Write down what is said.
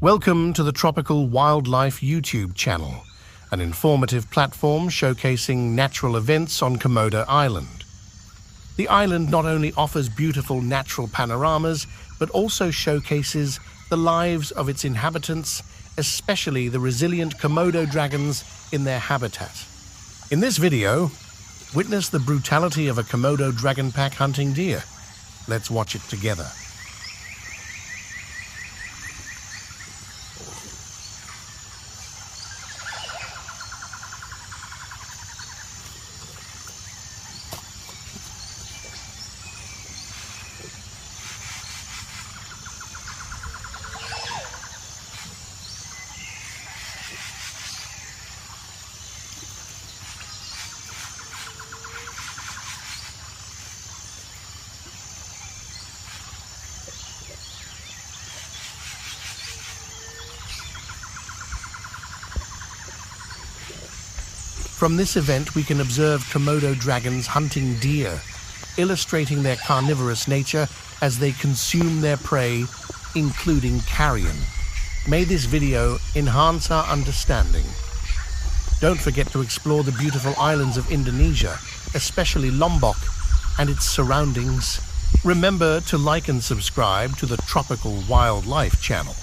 Welcome to the Tropical Wildlife YouTube channel, an informative platform showcasing natural events on Komodo Island. The island not only offers beautiful natural panoramas, but also showcases the lives of its inhabitants, especially the resilient Komodo dragons in their habitat. In this video, witness the brutality of a Komodo dragon pack hunting deer. Let's watch it together. From this event, we can observe Komodo dragons hunting deer, illustrating their carnivorous nature as they consume their prey, including carrion. May this video enhance our understanding. Don't forget to explore the beautiful islands of Indonesia, especially Lombok and its surroundings. Remember to like and subscribe to the Tropical Wildlife channel.